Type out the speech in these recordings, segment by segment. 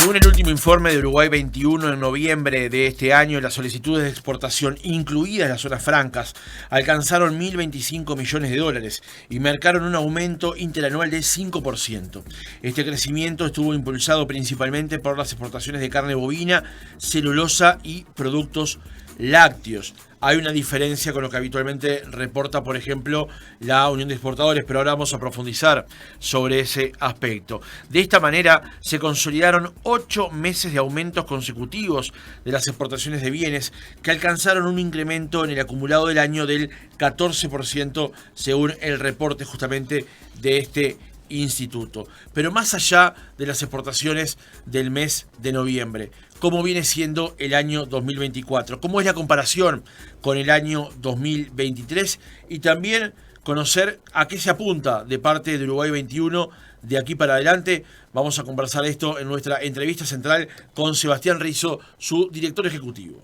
Según el último informe de Uruguay 21 en noviembre de este año, las solicitudes de exportación, incluidas las zonas francas, alcanzaron 1.025 millones de dólares y marcaron un aumento interanual del 5%. Este crecimiento estuvo impulsado principalmente por las exportaciones de carne bovina, celulosa y productos lácteos. Hay una diferencia con lo que habitualmente reporta, por ejemplo, la Unión de Exportadores, pero ahora vamos a profundizar sobre ese aspecto. De esta manera, se consolidaron 8 meses de aumentos consecutivos de las exportaciones de bienes, que alcanzaron un incremento en el acumulado del año del 14%, según el reporte justamente de este instituto. Pero más allá de las exportaciones del mes de noviembre, ¿cómo viene siendo el año 2024? ¿Cómo es la comparación con el año 2023? Y también conocer a qué se apunta de parte de Uruguay 21 de aquí para adelante. Vamos a conversar esto en nuestra entrevista central con Sebastián Rizzo, su director ejecutivo.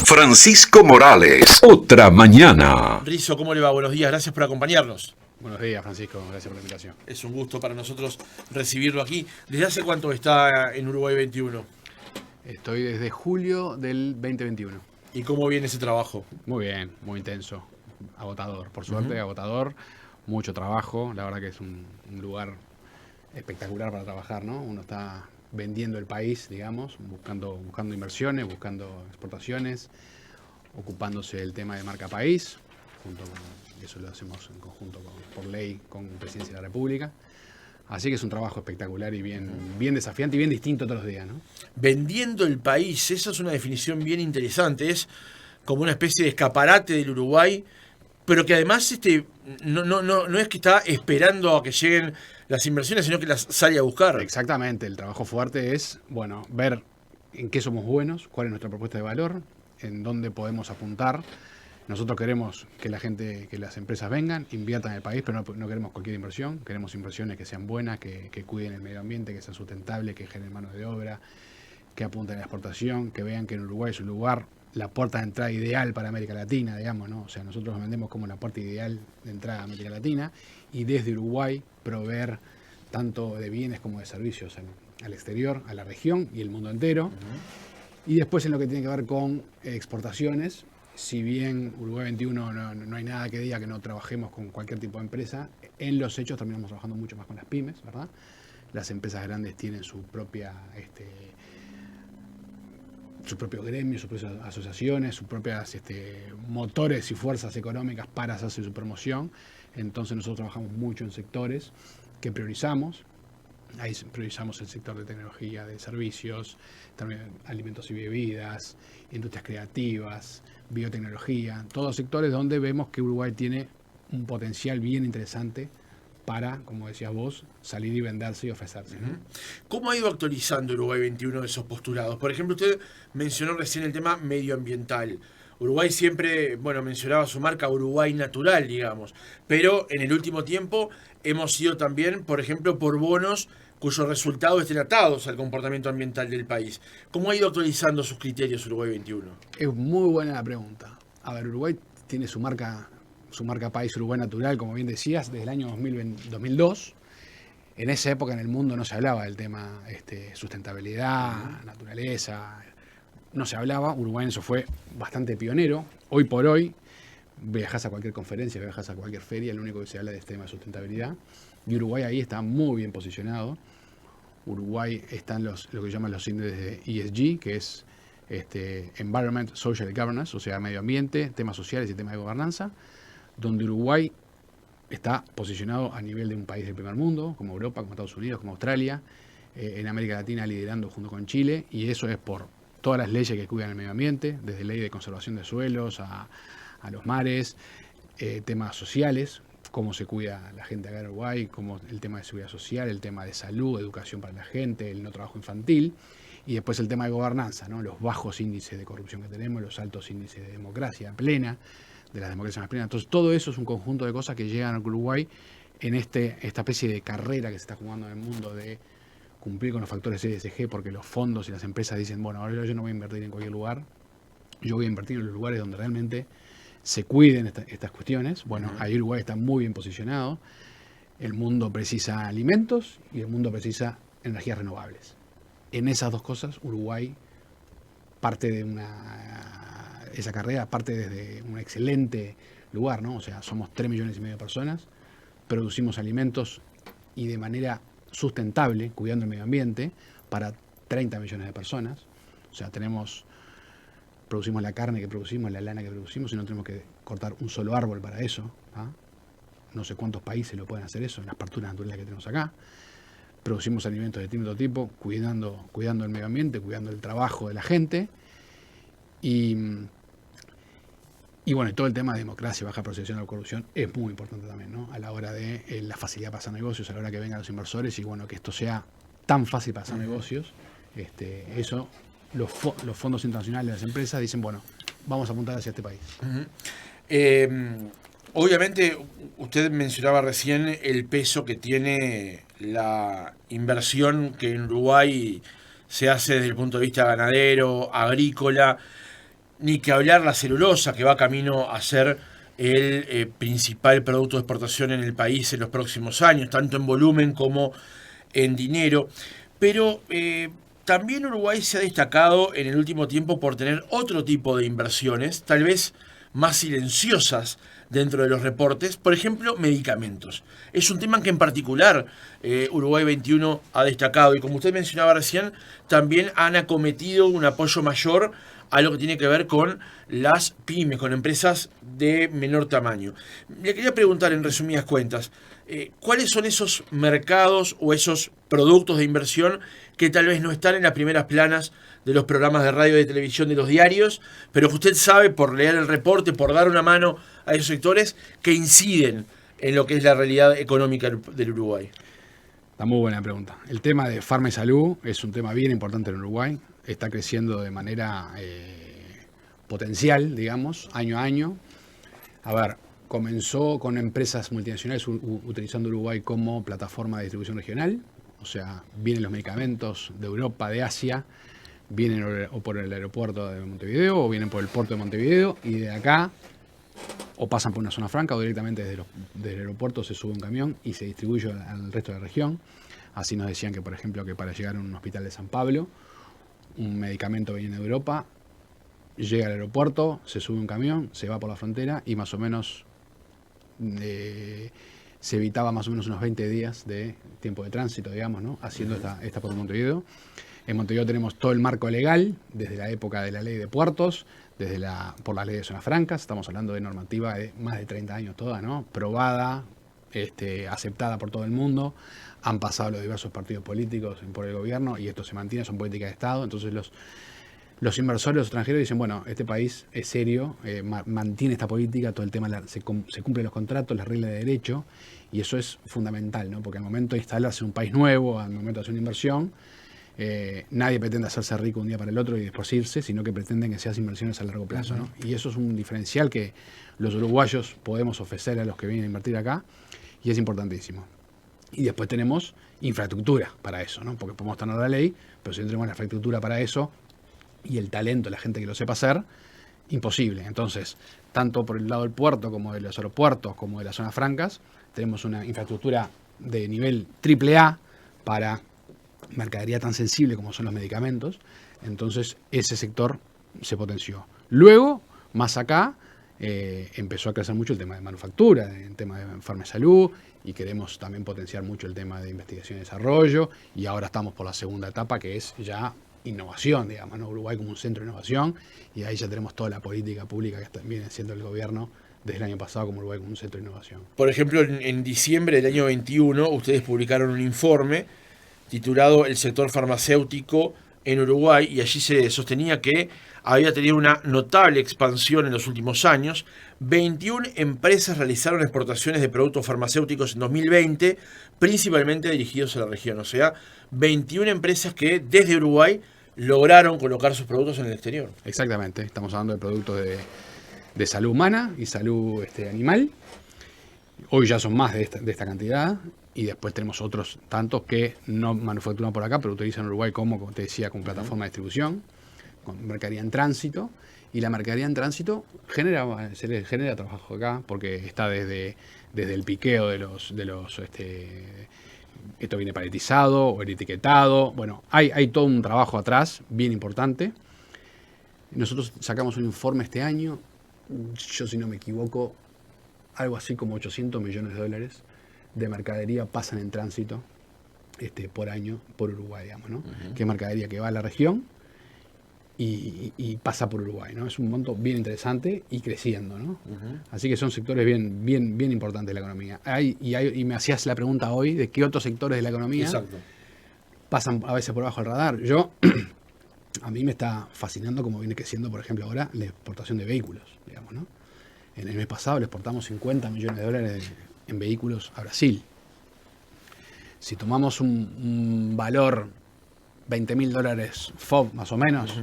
Francisco Morales, otra mañana. Rizzo, ¿cómo le va? Buenos días, gracias por acompañarnos. Buenos días, Francisco, gracias por la invitación. Es un gusto para nosotros recibirlo aquí. ¿Desde hace cuánto está en Uruguay 21? Estoy desde julio del 2021. ¿Y cómo viene ese trabajo? Muy bien, muy intenso, agotador, por suerte, agotador, mucho trabajo, la verdad que es un lugar espectacular para trabajar, ¿no? Uno está vendiendo el país, digamos, buscando inversiones, buscando exportaciones, ocupándose del tema de marca país, eso lo hacemos en conjunto por ley con Presidencia de la República. Así que es un trabajo espectacular y bien desafiante y bien distinto todos los días, ¿no? Vendiendo el país, esa es una definición bien interesante, es como una especie de escaparate del Uruguay, pero que además no es que está esperando a que lleguen las inversiones, sino que las sale a buscar. Exactamente, el trabajo fuerte es, bueno, ver en qué somos buenos, cuál es nuestra propuesta de valor, en dónde podemos apuntar. Nosotros queremos que la gente, que las empresas vengan, inviertan en el país, pero no queremos cualquier inversión. Queremos inversiones que sean buenas, que cuiden el medio ambiente, que sean sustentables, que generen mano de obra, que apunten a la exportación, que vean que en Uruguay es un lugar, la puerta de entrada ideal para América Latina, digamos, ¿no? O sea, nosotros nos vendemos como la puerta ideal de entrada a América Latina y desde Uruguay proveer tanto de bienes como de servicios al exterior, a la región y el mundo entero. Y después en lo que tiene que ver con exportaciones. Si bien Uruguay 21 no hay nada que diga que no trabajemos con cualquier tipo de empresa, en los hechos terminamos trabajando mucho más con las pymes, ¿verdad? Las empresas grandes tienen su propio gremio, sus propias asociaciones, sus propias motores y fuerzas económicas para hacer su promoción. Entonces nosotros trabajamos mucho en sectores que priorizamos. Ahí priorizamos el sector de tecnología, de servicios, también alimentos y bebidas, industrias creativas, biotecnología, todos sectores donde vemos que Uruguay tiene un potencial bien interesante para, como decías vos, salir y venderse y ofrecerse, ¿no? ¿Cómo ha ido actualizando Uruguay 21 esos postulados? Por ejemplo, usted mencionó recién el tema medioambiental. Uruguay siempre, mencionaba su marca Uruguay Natural, digamos, pero en el último tiempo hemos ido también, por ejemplo, por bonos cuyos resultados estén atados al comportamiento ambiental del país. ¿Cómo ha ido actualizando sus criterios Uruguay 21? Es muy buena la pregunta. A ver, Uruguay tiene su marca país Uruguay Natural, como bien decías, desde el año 2002. En esa época en el mundo no se hablaba del tema sustentabilidad, naturaleza, no se hablaba. Uruguay en eso fue bastante pionero. Hoy por hoy, viajas a cualquier conferencia, viajas a cualquier feria, lo único que se habla de este tema de sustentabilidad. Y Uruguay ahí está muy bien posicionado. Uruguay están lo que llaman los índices de ESG, que es Environment, Social Governance, o sea, medio ambiente, temas sociales y temas de gobernanza, donde Uruguay está posicionado a nivel de un país del primer mundo, como Europa, como Estados Unidos, como Australia, en América Latina liderando junto con Chile, y eso es por todas las leyes que cuidan el medio ambiente, desde ley de conservación de suelos a los mares, temas sociales, cómo se cuida la gente acá en Uruguay, como el tema de seguridad social, el tema de salud, educación para la gente, el no trabajo infantil, y después el tema de gobernanza, ¿no? Los bajos índices de corrupción que tenemos, los altos índices de democracia plena, de las democracias más plenas. Entonces todo eso es un conjunto de cosas que llegan a Uruguay en esta especie de carrera que se está jugando en el mundo de cumplir con los factores ESG, porque los fondos y las empresas dicen, bueno, ahora yo no voy a invertir en cualquier lugar, yo voy a invertir en los lugares donde realmente se cuiden estas cuestiones. Bueno, ahí Uruguay está muy bien posicionado. El mundo precisa alimentos y el mundo precisa energías renovables. en esas dos cosas, Uruguay parte de esa carrera parte desde un excelente lugar, ¿no? O sea, somos 3,5 millones de personas, producimos alimentos y de manera sustentable, cuidando el medio ambiente, para 30 millones de personas. O sea, producimos la carne que producimos, la lana que producimos, y no tenemos que cortar un solo árbol para eso. ¿Ah? No sé cuántos países lo pueden hacer eso, en las parturas naturales que tenemos acá. Producimos alimentos de distinto tipo, cuidando el medio ambiente, cuidando el trabajo de la gente. Y bueno, todo el tema de democracia, baja percepción de la corrupción es muy importante también, ¿no? A la hora de la facilidad para hacer negocios, a la hora que vengan los inversores y bueno, que esto sea tan fácil para hacer negocios. Eso, los fondos internacionales de las empresas dicen, bueno, vamos a apuntar hacia este país. Obviamente, usted mencionaba recién el peso que tiene la inversión que en Uruguay se hace desde el punto de vista ganadero, agrícola, ni que hablar la celulosa, que va camino a ser el principal producto de exportación en el país en los próximos años, tanto en volumen como en dinero. Pero también Uruguay se ha destacado en el último tiempo por tener otro tipo de inversiones, tal vez más silenciosas dentro de los reportes, por ejemplo, medicamentos. Es un tema que en particular Uruguay 21 ha destacado y como usted mencionaba recién, también han acometido un apoyo mayor a lo que tiene que ver con las pymes, con empresas de menor tamaño. Le quería preguntar en resumidas cuentas, ¿cuáles son esos mercados o esos productos de inversión que tal vez no están en las primeras planas de los programas de radio y de televisión de los diarios, pero que usted sabe por leer el reporte, por dar una mano a esos sectores que inciden en lo que es la realidad económica del Uruguay? Está muy buena pregunta. El tema de Farma y Salud es un tema bien importante en Uruguay. Está creciendo de manera potencial, digamos, año a año. A ver, comenzó con empresas multinacionales utilizando Uruguay como plataforma de distribución regional. O sea, vienen los medicamentos de Europa, de Asia, vienen o por el aeropuerto de Montevideo o vienen por el puerto de Montevideo y de acá o pasan por una zona franca o directamente desde el aeropuerto se sube un camión y se distribuye al resto de la región. Así nos decían que, por ejemplo, que para llegar a un hospital de San Pablo, un medicamento viene de Europa, llega al aeropuerto, se sube un camión, se va por la frontera y más o menos se evitaba más o menos unos 20 días de tiempo de tránsito, digamos, ¿no? Haciendo esta por Montevideo. En Montevideo tenemos todo el marco legal, desde la época de la ley de puertos, por la ley de zonas francas, estamos hablando de normativa de más de 30 años toda, ¿no? Probada, aceptada por todo el mundo, han pasado los diversos partidos políticos por el gobierno y esto se mantiene, son políticas de Estado, entonces los inversores, los extranjeros dicen, bueno, este país es serio, mantiene esta política, todo el tema, se cumplen los contratos, las reglas de derecho, y eso es fundamental, ¿no? Porque al momento de instalarse en un país nuevo, al momento de hacer una inversión, nadie pretende hacerse rico un día para el otro y después irse, sino que pretenden que se hacen inversiones a largo plazo, ¿no? Y eso es un diferencial que los uruguayos podemos ofrecer a los que vienen a invertir acá, y es importantísimo. Y después tenemos infraestructura para eso, ¿no? Porque podemos tener la ley, pero si no tenemos la infraestructura para eso, y el talento, la gente que lo sepa hacer, imposible. Entonces, tanto por el lado del puerto, como de los aeropuertos, como de las zonas francas, tenemos una infraestructura de nivel AAA para mercadería tan sensible como son los medicamentos. Entonces, ese sector se potenció. Luego, más acá, empezó a crecer mucho el tema de manufactura, el tema de Farma y Salud, y queremos también potenciar mucho el tema de investigación y desarrollo, y ahora estamos por la segunda etapa, que es ya innovación, digamos, ¿no? Uruguay como un centro de innovación, y ahí ya tenemos toda la política pública que viene haciendo el gobierno desde el año pasado como Uruguay como un centro de innovación. Por ejemplo, en diciembre del año 21, ustedes publicaron un informe titulado El sector farmacéutico en Uruguay, y allí se sostenía que había tenido una notable expansión en los últimos años. 21 empresas realizaron exportaciones de productos farmacéuticos en 2020, principalmente dirigidos a la región. O sea, 21 empresas que desde Uruguay lograron colocar sus productos en el exterior. Exactamente, estamos hablando de productos de salud humana y salud animal. Hoy ya son más de esta cantidad, y después tenemos otros tantos que no manufacturan por acá, pero utilizan Uruguay como te decía, como plataforma de distribución, con mercadería en tránsito, y la mercadería en tránsito genera trabajo acá, porque está desde el piqueo de los esto viene paletizado o el etiquetado. Bueno, hay todo un trabajo atrás bien importante. Nosotros sacamos un informe este año, yo si no me equivoco, algo así como 800 millones de dólares de mercadería pasan en tránsito por año por Uruguay, digamos, ¿no? Que es mercadería que va a la región y pasa por Uruguay, ¿no? Es un monto bien interesante y creciendo, ¿no? Así que son sectores bien importantes de la economía. Y me hacías la pregunta hoy de qué otros sectores de la economía pasan a veces por bajo el radar. A mí me está fascinando cómo viene creciendo, por ejemplo, ahora la exportación de vehículos, digamos, ¿no? En el mes pasado le exportamos 50 millones de dólares en vehículos a Brasil. Si tomamos un valor $20.000 FOB más o menos,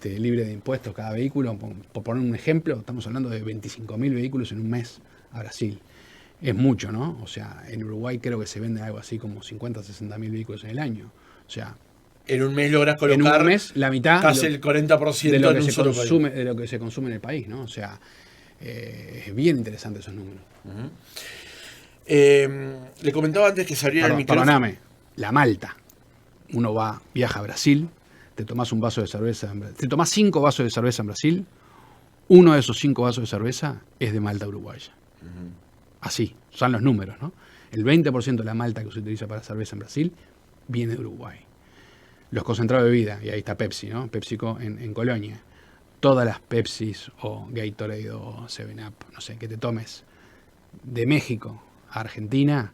libre de impuestos cada vehículo, por poner un ejemplo, estamos hablando de 25.000 vehículos en un mes a Brasil. Es mucho, ¿no? O sea, en Uruguay creo que se vende algo así como 50 o 60.000 vehículos en el año. O sea, en un mes logras colocar en un mes la mitad casi el 40% de lo en que un se solo consume, país. de lo que se consume en el país, ¿no? O sea, es bien interesante esos números. Le comentaba antes que se abría el micrófono. Perdóname, la malta. Uno viaja a Brasil, te tomás un vaso de cerveza, te tomás 5 vasos de cerveza en Brasil, uno de esos 5 vasos de cerveza es de malta uruguaya. Así, son los números, ¿no? El 20% de la malta que se utiliza para cerveza en Brasil viene de Uruguay. Los concentrados de bebida, y ahí está Pepsi, ¿no? PepsiCo en Colonia. Todas las Pepsis o Gatorade o 7-Up, no sé, que te tomes de México a Argentina,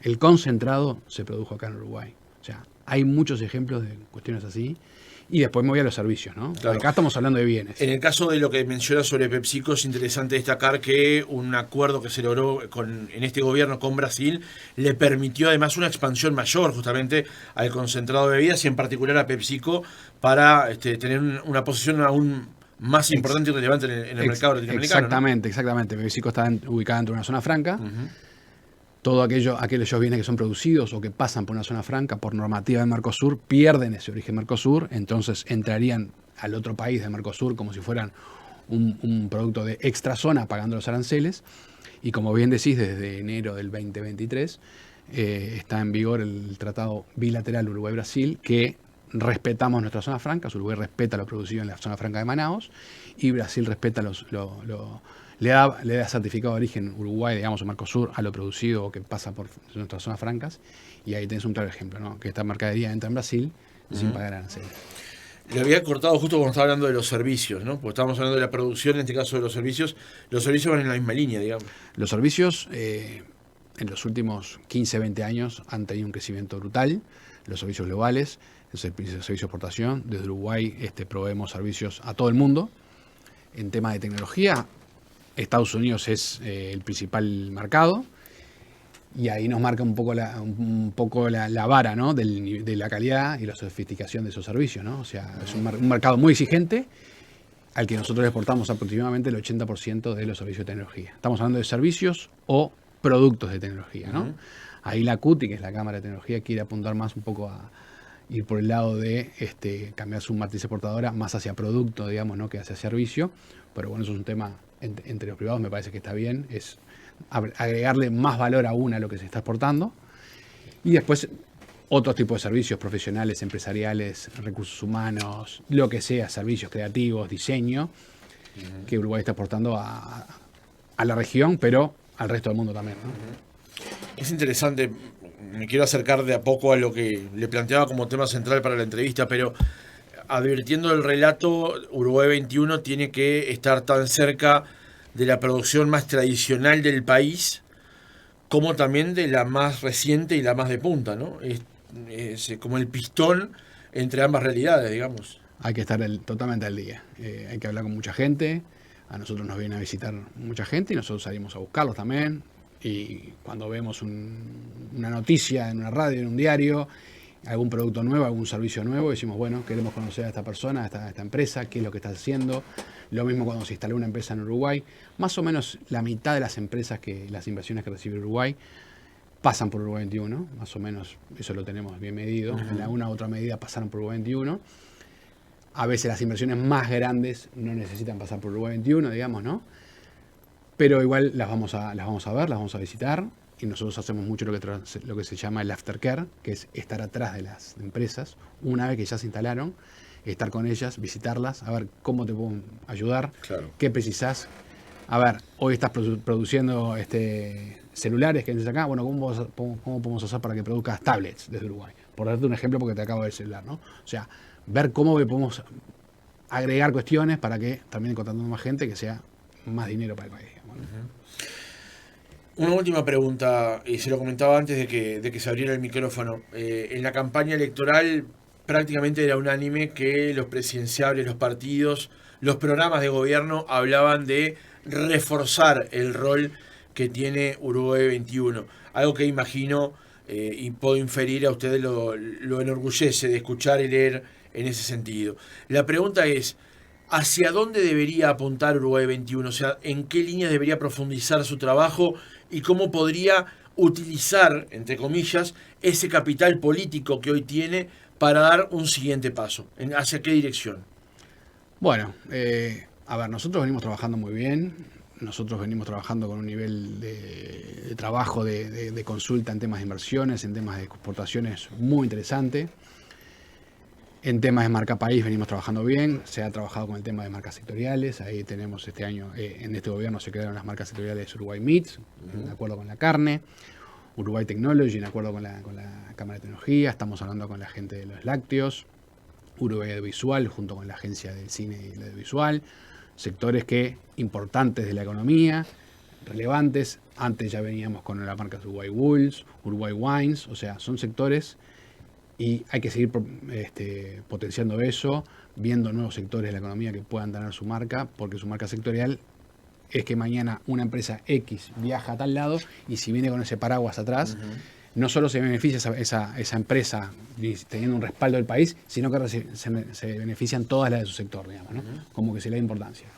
el concentrado se produjo acá en Uruguay. O sea, hay muchos ejemplos de cuestiones así. Y después me voy a los servicios, ¿no? Claro. Acá estamos hablando de bienes. En el caso de lo que menciona sobre PepsiCo, es interesante destacar que un acuerdo que se logró en este gobierno con Brasil le permitió además una expansión mayor justamente al concentrado de bebidas y en particular a PepsiCo para tener una posición aún más importante y relevante en el mercado latinoamericano. Exactamente. PepsiCo está ubicada dentro de una zona franca. Todo aquellos bienes que son producidos o que pasan por una zona franca por normativa del Mercosur pierden ese origen Mercosur, entonces entrarían al otro país del Mercosur como si fueran un producto de extra zona pagando los aranceles. Y como bien decís, desde enero del 2023 está en vigor el tratado bilateral Uruguay-Brasil que respetamos nuestras zonas francas. Uruguay respeta lo producido en la zona franca de Manaos y Brasil respeta le da certificado de origen Uruguay, digamos, o Mercosur, a lo producido o que pasa por nuestras zonas francas. Y ahí tenés un claro ejemplo, ¿no? Que esta mercadería entra en Brasil sin pagar aranceles. Le había cortado justo cuando estaba hablando de los servicios, ¿no? Porque estábamos hablando de la producción, en este caso de los servicios. Los servicios van en la misma línea, digamos. Los servicios, en los últimos 15, 20 años, han tenido un crecimiento brutal. Los servicios globales, el servicio de exportación. Desde Uruguay proveemos servicios a todo el mundo. En tema de tecnología, Estados Unidos es el principal mercado y ahí nos marca un poco la vara, ¿no? de la calidad y la sofisticación de esos servicios, ¿no? O sea, es un mercado muy exigente al que nosotros exportamos aproximadamente el 80% de los servicios de tecnología. Estamos hablando de servicios o productos de tecnología, ¿no? Ahí la CUTI, que es la Cámara de Tecnología, quiere apuntar más un poco a ir por el lado de cambiar su matriz exportadora más hacia producto, digamos, ¿no? Que hacia servicio. Pero bueno, eso es un tema entre los privados, me parece que está bien, es agregarle más valor aún a lo que se está exportando. Y después otros tipos de servicios profesionales, empresariales, recursos humanos, lo que sea, servicios creativos, diseño, que Uruguay está exportando a la región, pero al resto del mundo también, ¿no? Es interesante, me quiero acercar de a poco a lo que le planteaba como tema central para la entrevista, pero advirtiendo el relato, Uruguay 21 tiene que estar tan cerca de la producción más tradicional del país como también de la más reciente y la más de punta, ¿no? Es como el pistón entre ambas realidades, digamos. Hay que estar totalmente al día. Hay que hablar con mucha gente. A nosotros nos viene a visitar mucha gente y nosotros salimos a buscarlos también. Y cuando vemos una noticia en una radio, en un diario, algún producto nuevo, algún servicio nuevo, decimos, bueno, queremos conocer a esta persona, a esta empresa, qué es lo que está haciendo. Lo mismo cuando se instaló una empresa en Uruguay. Más o menos la mitad de las empresas, las inversiones que recibe Uruguay, pasan por Uruguay 21, más o menos, eso lo tenemos bien medido. En alguna u otra medida pasaron por Uruguay 21. A veces las inversiones más grandes no necesitan pasar por Uruguay 21, digamos, ¿no? Pero igual las vamos a ver, las vamos a visitar. y nosotros hacemos mucho lo que se llama el aftercare, que es estar atrás de las empresas, una vez que ya se instalaron, estar con ellas, visitarlas, a ver cómo te puedo ayudar, Claro. qué precisás. A ver, hoy estás produciendo celulares que necesitas acá, bueno, ¿cómo podemos hacer para que produzcas tablets desde Uruguay? Por darte un ejemplo, porque te acabo de celular, ¿no? O sea, ver cómo podemos agregar cuestiones para que también contratando más gente que sea más dinero para el país. Bueno. Una última pregunta, y se lo comentaba antes de que se abriera el micrófono. En la campaña electoral prácticamente era unánime que los presidenciables, los partidos, los programas de gobierno hablaban de reforzar el rol que tiene Uruguay 21. Algo que imagino y puedo inferir a ustedes lo enorgullece de escuchar y leer en ese sentido. La pregunta es, ¿hacia dónde debería apuntar Uruguay 21? O sea, ¿en qué líneas debería profundizar su trabajo y cómo podría utilizar, entre comillas, ese capital político que hoy tiene para dar un siguiente paso? ¿Hacia qué dirección? Bueno, a ver, nosotros venimos trabajando muy bien. Nosotros venimos trabajando con un nivel de trabajo de consulta en temas de inversiones, en temas de exportaciones muy interesante. En temas de marca país venimos trabajando bien, se ha trabajado con el tema de marcas sectoriales, ahí tenemos este año, en este gobierno se crearon las marcas sectoriales Uruguay Meats, en acuerdo con la carne, Uruguay Technology, en acuerdo con la Cámara de Tecnología, estamos hablando con la gente de los lácteos, Uruguay Audiovisual, junto con la agencia del cine y el audiovisual, sectores importantes de la economía, relevantes, antes ya veníamos con las marcas Uruguay Wools, Uruguay Wines, o sea, son sectores. Y hay que seguir potenciando eso, viendo nuevos sectores de la economía que puedan tener su marca, porque su marca sectorial es que mañana una empresa X viaja a tal lado y si viene con ese paraguas atrás, no solo se beneficia esa empresa teniendo un respaldo del país, sino que se benefician todas las de su sector, digamos, ¿no? Como que se le da importancia.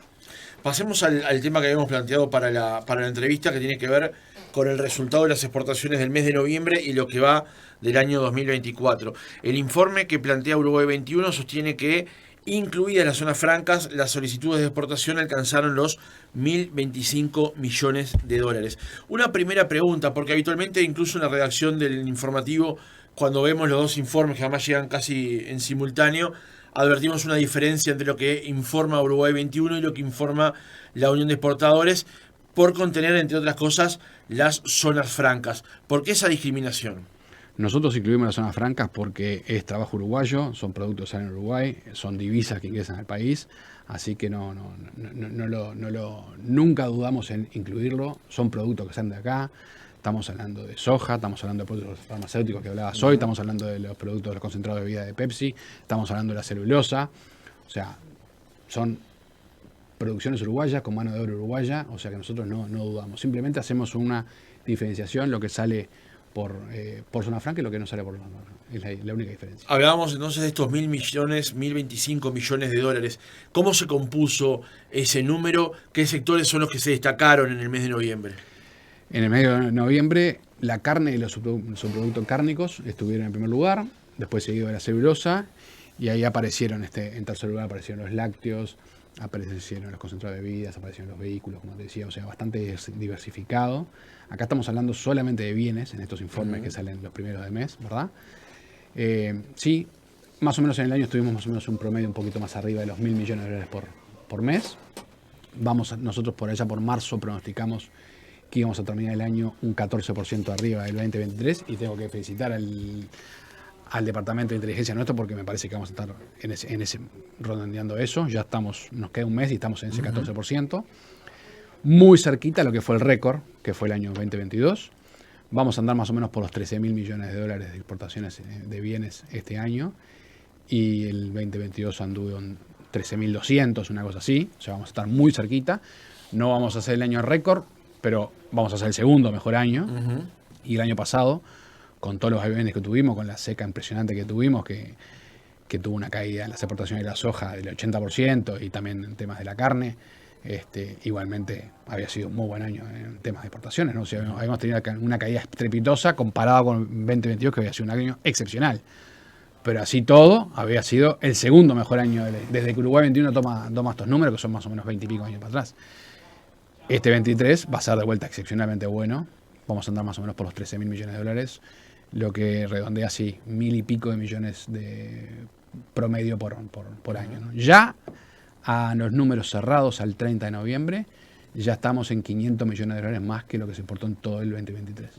Pasemos al tema que habíamos planteado para la entrevista, que tiene que ver con el resultado de las exportaciones del mes de noviembre y lo que va del año 2024. El informe que plantea Uruguay 21 sostiene que, incluidas las zonas francas, las solicitudes de exportación alcanzaron los 1.025 millones de dólares. Una primera pregunta, porque habitualmente incluso en la redacción del informativo, cuando vemos los dos informes que además llegan casi en simultáneo, advertimos una diferencia entre lo que informa Uruguay 21 y lo que informa la Unión de Exportadores, por contener, entre otras cosas, las zonas francas. ¿Por qué esa discriminación? Nosotros incluimos las zonas francas porque es trabajo uruguayo, son productos que salen en Uruguay, son divisas que ingresan al país, así que nunca dudamos en incluirlo, son productos que salen de acá. Estamos hablando de soja, estamos hablando de productos farmacéuticos que hablabas hoy, estamos hablando de los productos de los concentrados de bebida de Pepsi, estamos hablando de la celulosa, o sea, son producciones uruguayas con mano de obra uruguaya, o sea que nosotros no dudamos, simplemente hacemos una diferenciación, lo que sale por zona franca y lo que no sale por zona franca, es la única diferencia. Hablábamos entonces de estos 1.025 millones de dólares. ¿Cómo se compuso ese número? ¿Qué sectores son los que se destacaron en el mes de noviembre? En el mes de noviembre, la carne y los subproductos cárnicos estuvieron en primer lugar, después seguido de la celulosa, y ahí aparecieron, en tercer lugar aparecieron los lácteos, aparecieron los concentrados de bebidas, aparecieron los vehículos, como te decía, o sea, bastante diversificado. Acá estamos hablando solamente de bienes en estos informes que salen los primeros de mes, ¿verdad? Sí, más o menos en el año estuvimos más o menos un promedio un poquito más arriba de los 1.000 millones de dólares por mes. Nosotros por allá por marzo pronosticamos que íbamos a terminar el año un 14% arriba del 2023 y tengo que felicitar al Departamento de Inteligencia nuestro porque me parece que vamos a estar en ese redondeando eso. Ya nos queda un mes y estamos en ese 14%. Muy cerquita a lo que fue el récord, que fue el año 2022. Vamos a andar más o menos por los 13.000 millones de dólares de exportaciones de bienes este año y el 2022 anduvo en 13.200, una cosa así. O sea, vamos a estar muy cerquita. No vamos a hacer el año récord, pero vamos a hacer el segundo mejor año. Y el año pasado, con todos los aviones que tuvimos, con la seca impresionante que tuvimos, que tuvo una caída en las exportaciones de la soja del 80% y también en temas de la carne, igualmente había sido un muy buen año en temas de exportaciones, ¿no? O sea, habíamos tenido una caída estrepitosa comparado con 2022, que había sido un año excepcional. Pero así todo, había sido el segundo mejor año desde que Uruguay 21 toma estos números, que son más o menos 20 y pico años para atrás. Este 23 va a ser de vuelta excepcionalmente bueno, vamos a andar más o menos por los 13.000 millones de dólares, lo que redondea así 1.000 y pico de millones de promedio por año, ¿no? Ya a los números cerrados al 30 de noviembre, ya estamos en 500 millones de dólares más que lo que se importó en todo el 2023.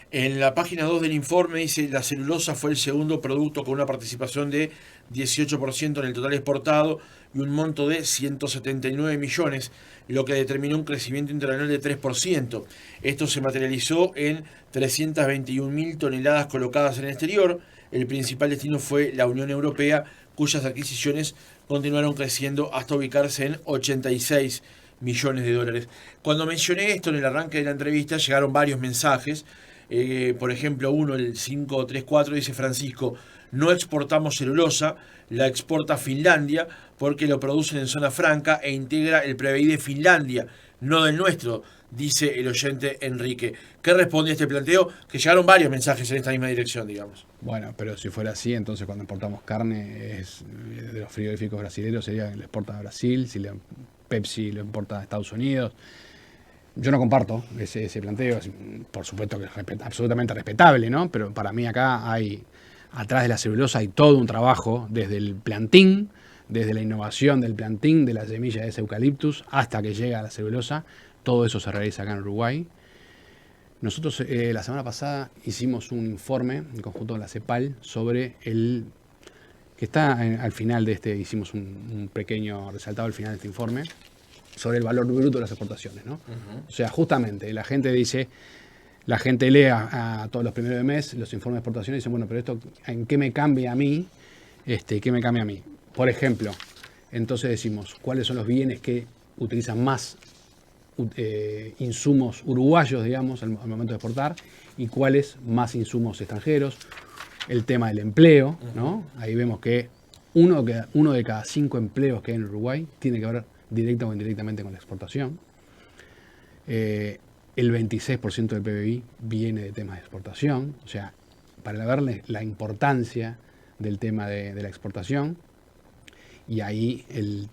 En la página 2 del informe dice la celulosa fue el segundo producto con una participación de 18% en el total exportado y un monto de 179 millones, lo que determinó un crecimiento interanual de 3%. Esto se materializó en 321.000 toneladas colocadas en el exterior. El principal destino fue la Unión Europea, cuyas adquisiciones continuaron creciendo hasta ubicarse en 86 millones de dólares. Cuando mencioné esto en el arranque de la entrevista, llegaron varios mensajes. Por ejemplo, uno, el 534, dice: Francisco, no exportamos celulosa, la exporta Finlandia porque lo producen en zona franca e integra el PBI de Finlandia, no del nuestro, dice el oyente Enrique. ¿Qué responde a este planteo? Que llegaron varios mensajes en esta misma dirección, digamos. Bueno, pero si fuera así, entonces cuando importamos carne de los frigoríficos brasileños sería que le exporta a Brasil, si Pepsi lo importa a Estados Unidos. Yo no comparto ese planteo, por supuesto que es absolutamente respetable, ¿no? Pero para mí acá atrás de la celulosa hay todo un trabajo, desde el plantín, desde la innovación del plantín, de la semilla de ese eucaliptus, hasta que llega a la celulosa. Todo eso se realiza acá en Uruguay. Nosotros la semana pasada hicimos un informe en conjunto con la CEPAL sobre que está al final de hicimos un pequeño resaltado al final de este informe, sobre el valor bruto de las exportaciones, ¿no? O sea, justamente, la gente lee a todos los primeros de mes los informes de exportación y dicen, bueno, pero esto, ¿en qué me cambia a mí? ¿Qué me cambia a mí? Por ejemplo, entonces decimos, ¿cuáles son los bienes que utilizan más insumos uruguayos, digamos, al momento de exportar, y cuáles más insumos extranjeros? El tema del empleo, ¿no? Ahí vemos que uno de cada 5 empleos que hay en Uruguay tiene que ver directa o indirectamente con la exportación. El 26% del PBI viene de temas de exportación, o sea, para verle la importancia del tema de la exportación, y ahí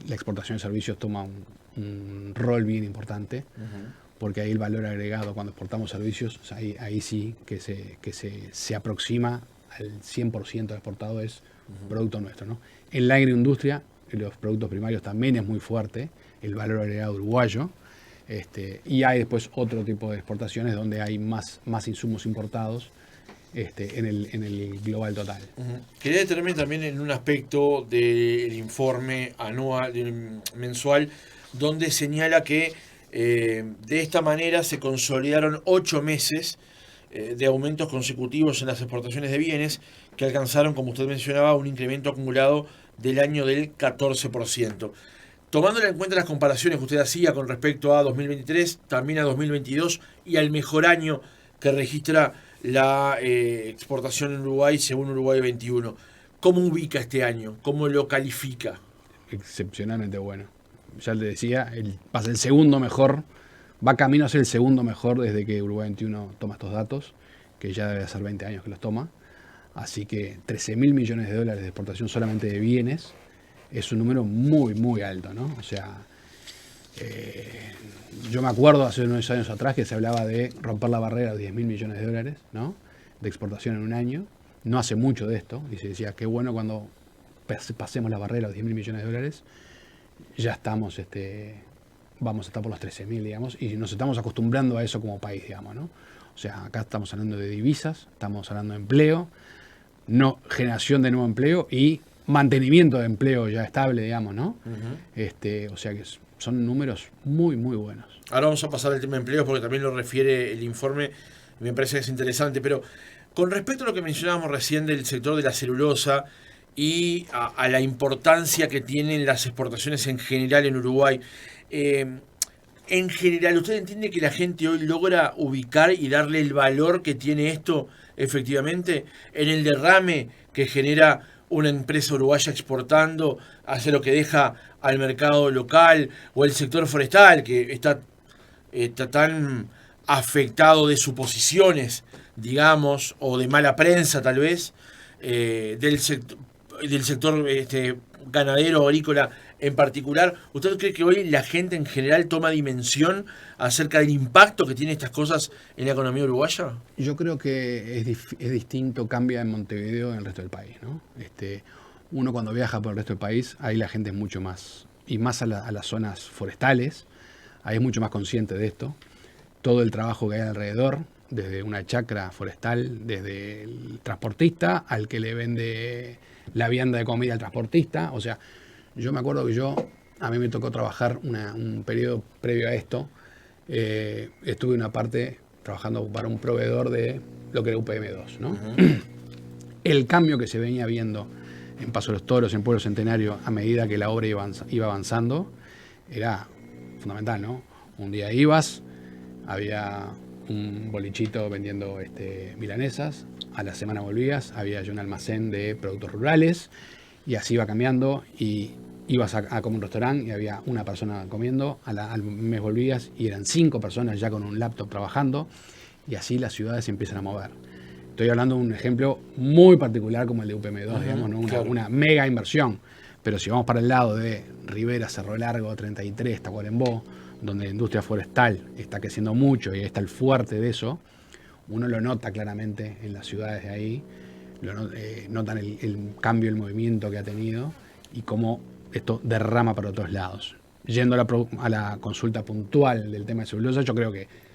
la exportación de servicios toma un rol bien importante, porque ahí el valor agregado cuando exportamos servicios, o sea, ahí sí que se aproxima al 100% exportado es producto nuestro, ¿no? En la agroindustria, los productos primarios también es muy fuerte, el valor agregado uruguayo, y hay después otro tipo de exportaciones donde hay más insumos importados en el global total. Quería detenerme también en un aspecto del informe anual, mensual, donde señala que de esta manera se consolidaron 8 meses de aumentos consecutivos en las exportaciones de bienes que alcanzaron, como usted mencionaba, un incremento acumulado del año del 14%. Tomándole en cuenta las comparaciones que usted hacía con respecto a 2023, también a 2022 y al mejor año que registra la exportación en Uruguay según Uruguay 21, ¿cómo ubica este año? ¿Cómo lo califica? Excepcionalmente bueno. Ya le decía, pasa el segundo mejor, va camino a ser el segundo mejor desde que Uruguay 21 toma estos datos, que ya debe hacer 20 años que los toma. Así que 13.000 millones de dólares de exportación solamente de bienes es un número muy, muy alto, ¿no? O sea, yo me acuerdo hace unos años atrás que se hablaba de romper la barrera de 10.000 millones de dólares, ¿no? De exportación en un año. No hace mucho de esto, y se decía, qué bueno cuando pasemos la barrera de 10.000 millones de dólares, ya estamos, vamos a estar por los 13.000, digamos, y nos estamos acostumbrando a eso como país, digamos, ¿no? O sea, acá estamos hablando de divisas, estamos hablando de empleo, no generación de nuevo empleo y mantenimiento de empleo ya estable, digamos, ¿no? O sea que son números muy, muy buenos. Ahora vamos a pasar al tema de empleo porque también lo refiere el informe, me parece que es interesante, pero con respecto a lo que mencionábamos recién del sector de la celulosa y a la importancia que tienen las exportaciones en general en Uruguay, en general, ¿usted entiende que la gente hoy logra ubicar y darle el valor que tiene esto efectivamente en el derrame que genera una empresa uruguaya exportando hacia lo que deja al mercado local, o el sector forestal que está tan afectado de suposiciones, digamos, o de mala prensa tal vez, del sector ganadero agrícola en particular, ¿usted cree que hoy la gente en general toma dimensión acerca del impacto que tienen estas cosas en la economía uruguaya? Yo creo que es distinto, cambia en Montevideo en el resto del país, ¿no? Uno cuando viaja por el resto del país, ahí la gente es mucho más, y más a las zonas forestales, ahí es mucho más consciente de esto. Todo el trabajo que hay alrededor, desde una chacra forestal, desde el transportista al que le vende la vianda de comida al transportista. O sea, yo me acuerdo que a mí me tocó trabajar un periodo previo a esto. Estuve una parte trabajando para un proveedor de lo que era UPM2, ¿no? Uh-huh. El cambio que se venía viendo en Paso de los Toros, en Pueblo Centenario, a medida que la obra iba avanzando, era fundamental, ¿no? Un día ibas, había un bolichito vendiendo milanesas, a la semana volvías, había ya un almacén de productos rurales, y así iba cambiando, y ibas a comer un restaurante y había una persona comiendo, al mes volvías y eran 5 personas ya con un laptop trabajando, y así las ciudades se empiezan a mover. Estoy hablando de un ejemplo muy particular como el de UPM2, digamos, ¿no? Una mega inversión. Pero si vamos para el lado de Rivera, Cerro Largo, 33, Tacuarembó, donde la industria forestal está creciendo mucho y está el fuerte de eso, uno lo nota claramente en las ciudades de ahí, notan el cambio, el movimiento que ha tenido y cómo esto derrama para otros lados. Yendo a la consulta puntual del tema de celulosa, yo creo que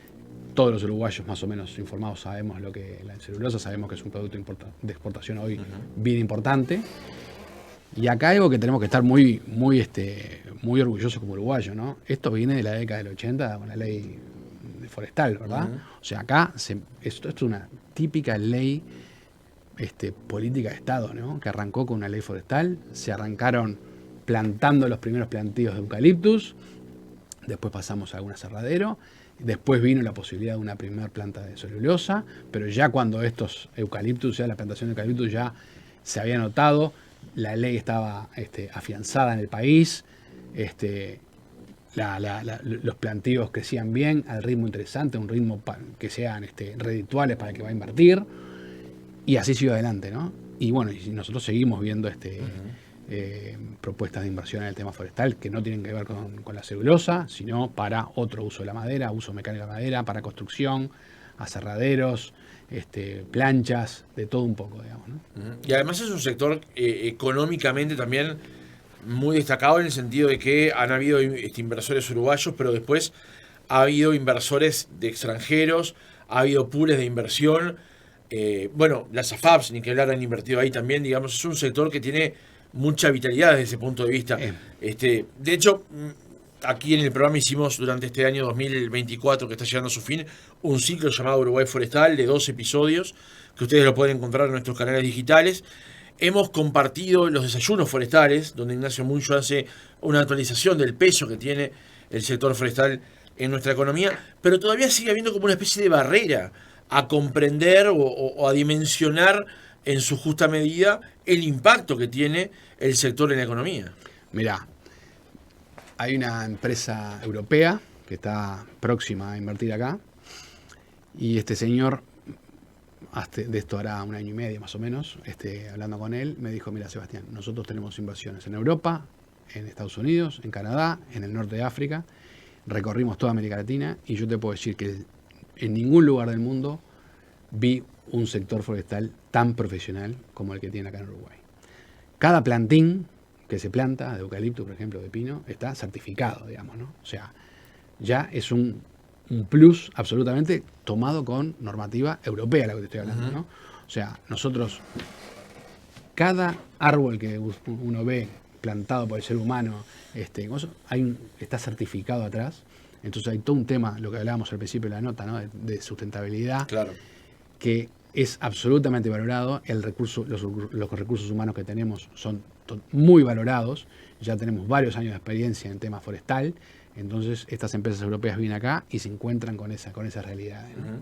todos los uruguayos más o menos informados sabemos lo que la celulosa, sabemos que es un producto de exportación hoy bien importante. Y acá algo que tenemos que estar muy orgullosos como uruguayos, ¿no? Esto viene de la década del 80 con la ley forestal, ¿verdad? O sea, acá esto es una típica ley política de Estado, ¿no? Que arrancó con una ley forestal, se arrancaron plantando los primeros plantíos de eucaliptus, después pasamos a algún aserradero, después vino la posibilidad de una primera planta de celulosa, pero ya cuando estos eucaliptus, ya la plantación de eucaliptus ya se había notado, la ley estaba afianzada en el país, los plantíos crecían bien, al ritmo interesante, un ritmo que sean redituales para el que va a invertir, y así siguió adelante, ¿no? Y bueno, y nosotros seguimos viendo propuestas de inversión en el tema forestal que no tienen que ver con la celulosa, sino para otro uso de la madera, uso mecánico de la madera, para construcción, aserraderos, planchas, de todo un poco, digamos, ¿no? Y además es un sector económicamente también muy destacado en el sentido de que han habido inversores uruguayos, pero después ha habido inversores de extranjeros, ha habido pools de inversión. Bueno, las AFAPs, ni que hablar, han invertido ahí también, digamos, es un sector que tiene mucha vitalidad desde ese punto de vista. De hecho, aquí en el programa hicimos durante este año 2024, que está llegando a su fin, un ciclo llamado Uruguay Forestal de 2 episodios, que ustedes lo pueden encontrar en nuestros canales digitales. Hemos compartido los desayunos forestales, donde Ignacio Muncho hace una actualización del peso que tiene el sector forestal en nuestra economía, pero todavía sigue habiendo como una especie de barrera a comprender o a dimensionar en su justa medida el impacto que tiene el sector en la economía. Mirá, hay una empresa europea que está próxima a invertir acá, y este señor, de esto hará 1 año y medio más o menos, hablando con él, me dijo: mira, Sebastián, nosotros tenemos inversiones en Europa, en Estados Unidos, en Canadá, en el norte de África, recorrimos toda América Latina, y yo te puedo decir que en ningún lugar del mundo vi un sector forestal tan profesional como el que tiene acá en Uruguay. Cada plantín que se planta, de eucalipto, por ejemplo, de pino, está certificado, digamos, ¿no? O sea, ya es un plus absolutamente tomado con normativa europea, lo que te estoy hablando, ¿no? O sea, nosotros, cada árbol que uno ve plantado por el ser humano, está certificado atrás. Entonces hay todo un tema, lo que hablábamos al principio de la nota, ¿no? de sustentabilidad, claro, que es absolutamente valorado. Los recursos humanos que tenemos son muy valorados. Ya tenemos varios años de experiencia en tema forestal. Entonces estas empresas europeas vienen acá y se encuentran con esa realidad, ¿no?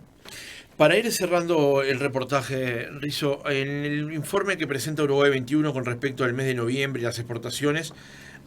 Para ir cerrando el reportaje, Rizo, en el informe que presenta Uruguay 21 con respecto al mes de noviembre y las exportaciones,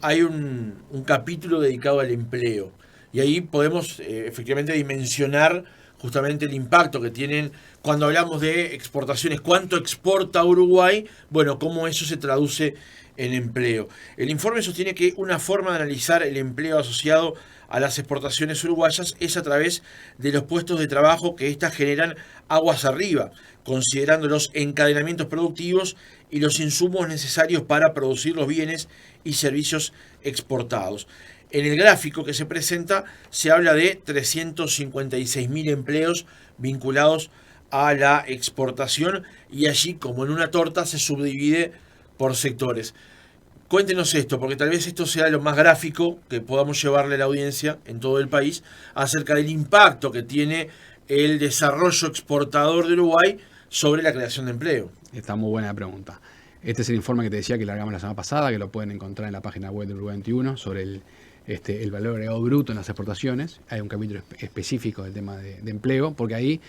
hay un capítulo dedicado al empleo. Y ahí podemos efectivamente dimensionar justamente el impacto que tienen cuando hablamos de exportaciones, cuánto exporta Uruguay, bueno, cómo eso se traduce en empleo. El informe sostiene que una forma de analizar el empleo asociado a las exportaciones uruguayas es a través de los puestos de trabajo que éstas generan aguas arriba, considerando los encadenamientos productivos y los insumos necesarios para producir los bienes y servicios exportados. En el gráfico que se presenta se habla de 356.000 empleos vinculados a la exportación y allí, como en una torta, se subdivide por sectores. Cuéntenos esto, porque tal vez esto sea lo más gráfico que podamos llevarle a la audiencia en todo el país acerca del impacto que tiene el desarrollo exportador de Uruguay sobre la creación de empleo. Está muy buena la pregunta. Este es el informe que te decía que largamos la semana pasada, que lo pueden encontrar en la página web de Uruguay 21, sobre el valor agregado bruto en las exportaciones. Hay un capítulo específico del tema de empleo, porque ahí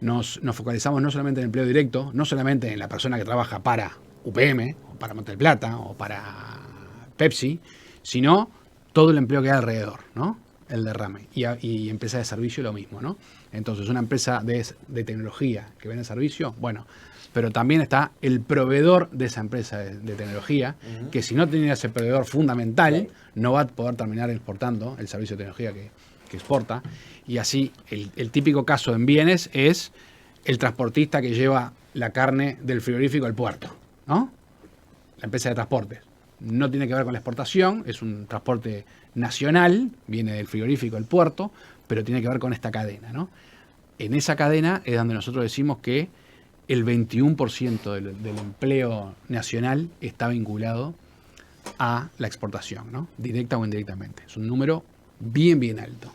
nos focalizamos no solamente en el empleo directo, no solamente en la persona que trabaja para UPM, o para Monte del Plata, o para Pepsi, sino todo el empleo que hay alrededor, ¿no? El derrame. Y empresa de servicio lo mismo, ¿no? Entonces, una empresa de tecnología que vende servicio, bueno, pero también está el proveedor de esa empresa de tecnología, que si no tiene ese proveedor fundamental, no va a poder terminar exportando el servicio de tecnología que exporta. Y así, el típico caso en bienes es el transportista que lleva la carne del frigorífico al puerto, ¿no? La empresa de transportes. No tiene que ver con la exportación, es un transporte nacional, viene del frigorífico al puerto, pero tiene que ver con esta cadena, ¿no? En esa cadena es donde nosotros decimos que el 21% del empleo nacional está vinculado a la exportación, ¿no? Directa o indirectamente. Es un número bien alto.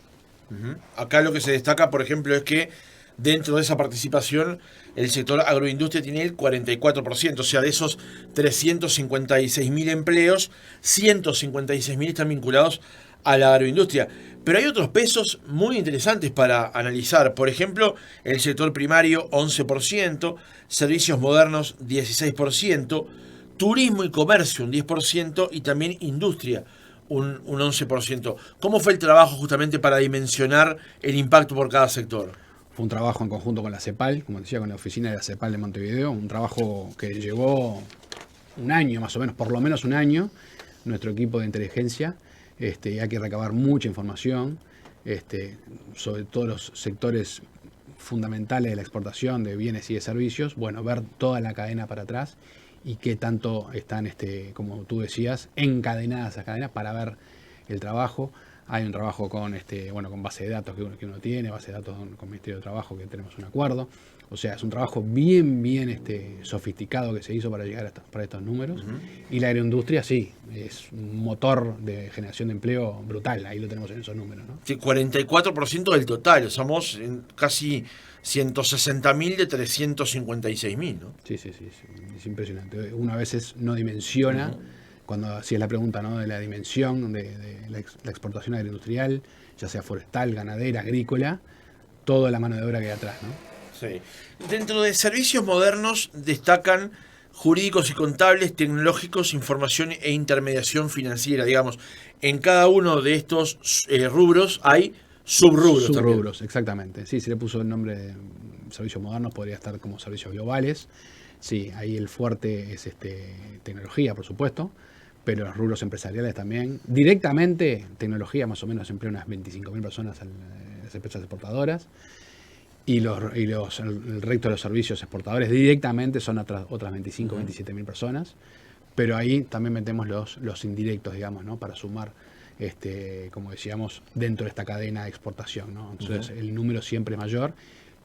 Acá lo que se destaca, por ejemplo, es que dentro de esa participación el sector agroindustria tiene el 44%, o sea, de esos 356.000 empleos, 156.000 están vinculados a la agroindustria. Pero hay otros pesos muy interesantes para analizar. Por ejemplo, el sector primario, 11%, servicios modernos, 16%, turismo y comercio, un 10%, y también industria, un 11%. ¿Cómo fue el trabajo justamente para dimensionar el impacto por cada sector? Fue un trabajo en conjunto con la CEPAL, como decía, con la oficina de la CEPAL de Montevideo, un trabajo que llevó un año más o menos, por lo menos un año, nuestro equipo de inteligencia. Hay que recabar mucha información sobre todos los sectores fundamentales de la exportación de bienes y de servicios. Bueno, ver toda la cadena para atrás y qué tanto están, como tú decías, encadenadas esas cadenas para ver el trabajo. Hay un trabajo con base de datos que uno tiene, base de datos con el Ministerio de Trabajo que tenemos un acuerdo. O sea, es un trabajo bien sofisticado que se hizo para llegar para estos números. Y la agroindustria, sí, es un motor de generación de empleo brutal. Ahí lo tenemos en esos números, ¿no? Sí, 44% del total. Somos casi 160.000 de 356.000, ¿no? Sí, es impresionante. Uno a veces no dimensiona, cuando hacías la pregunta, ¿no?, de la dimensión de la exportación agroindustrial, ya sea forestal, ganadera, agrícola, toda la mano de obra que hay atrás, ¿no? Sí. Dentro de servicios modernos destacan jurídicos y contables, tecnológicos, información e intermediación financiera. Digamos, en cada uno de estos rubros hay subrubros. Subrubros, también. Exactamente. Sí, se le puso el nombre de servicios modernos, podría estar como servicios globales. Sí, ahí el fuerte es tecnología, por supuesto, pero los rubros empresariales también. Directamente, tecnología más o menos emplea unas 25.000 personas en las empresas exportadoras. Y el resto de los servicios exportadores directamente son otras 25, 27.000 personas. Pero ahí también metemos los indirectos, digamos, ¿no?, para sumar, como decíamos, dentro de esta cadena de exportación, ¿no? Entonces, el número siempre es mayor.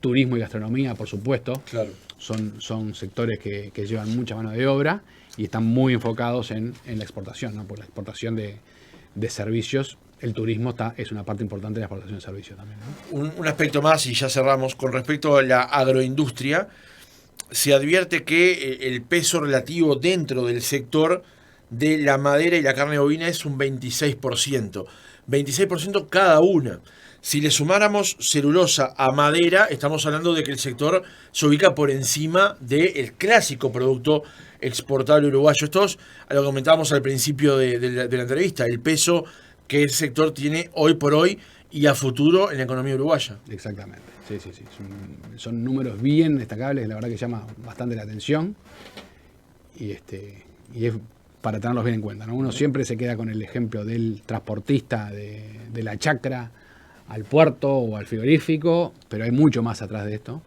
Turismo y gastronomía, por supuesto, claro, son sectores que llevan mucha mano de obra y están muy enfocados en la exportación, ¿no? Por la exportación de servicios. El turismo es una parte importante de la exportación de servicios también, ¿no? Un aspecto más, y ya cerramos, con respecto a la agroindustria, se advierte que el peso relativo dentro del sector de la madera y la carne bovina es un 26%. 26% cada una. Si le sumáramos celulosa a madera, estamos hablando de que el sector se ubica por encima del clásico producto exportable uruguayo. Esto es a lo que comentábamos al principio de la entrevista, el peso que el sector tiene hoy por hoy y a futuro en la economía uruguaya. Exactamente, sí. Son números bien destacables, la verdad que llama bastante la atención y es para tenerlos bien en cuenta, ¿no? Uno siempre se queda con el ejemplo del transportista de la chacra al puerto o al frigorífico, pero hay mucho más atrás de esto.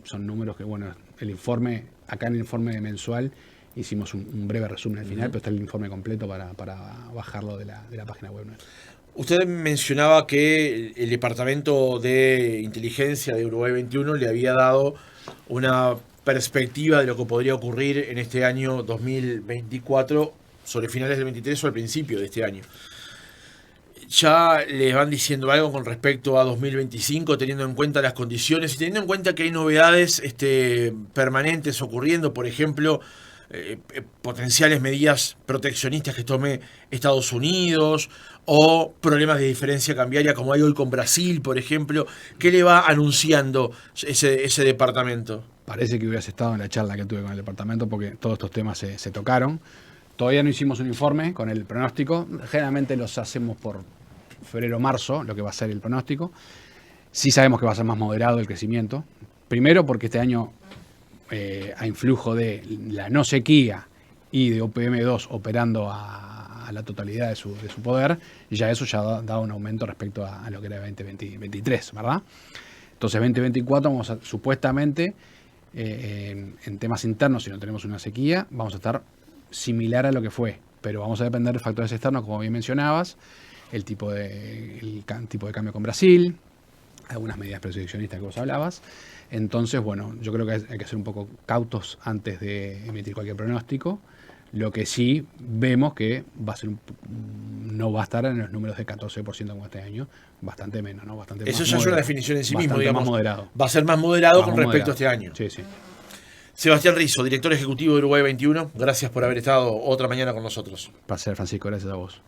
Son números que, bueno, el informe, acá en el informe mensual hicimos un breve resumen al final, pero está el informe completo para bajarlo de la página web nuestra. Usted mencionaba que el Departamento de Inteligencia de Uruguay 21 le había dado una perspectiva de lo que podría ocurrir en este año 2024, sobre finales del 23 o al principio de este año. ¿Ya les van diciendo algo con respecto a 2025, teniendo en cuenta las condiciones y teniendo en cuenta que hay novedades permanentes ocurriendo? Por ejemplo, potenciales medidas proteccionistas que tome Estados Unidos o problemas de diferencia cambiaria como hay hoy con Brasil, por ejemplo. ¿Qué le va anunciando ese departamento? Parece que hubieras estado en la charla que tuve con el departamento porque todos estos temas se tocaron. Todavía no hicimos un informe con el pronóstico. Generalmente los hacemos por febrero o marzo, lo que va a ser el pronóstico. Sí sabemos que va a ser más moderado el crecimiento. Primero porque este año a influjo de la no sequía y de OPM2 operando a la totalidad de su poder, ya eso ya da un aumento respecto a lo que era 2023, ¿verdad? Entonces 2024 vamos a, supuestamente, en temas internos, si no tenemos una sequía, vamos a estar similar a lo que fue, pero vamos a depender de factores externos, como bien mencionabas, el tipo de cambio con Brasil, algunas medidas proteccionistas que vos hablabas. Entonces, bueno, yo creo que hay que ser un poco cautos antes de emitir cualquier pronóstico. Lo que sí vemos que no va a estar en los números de 14% como este año, bastante menos, ¿no? Bastante eso más ya moderado, es una definición en sí mismo, digamos. Más moderado. Va a ser más moderado con respecto moderado. a este año. Sí. Sebastián Rizzo, director ejecutivo de Uruguay 21, gracias por haber estado otra mañana con nosotros. Placer, Francisco, gracias a vos.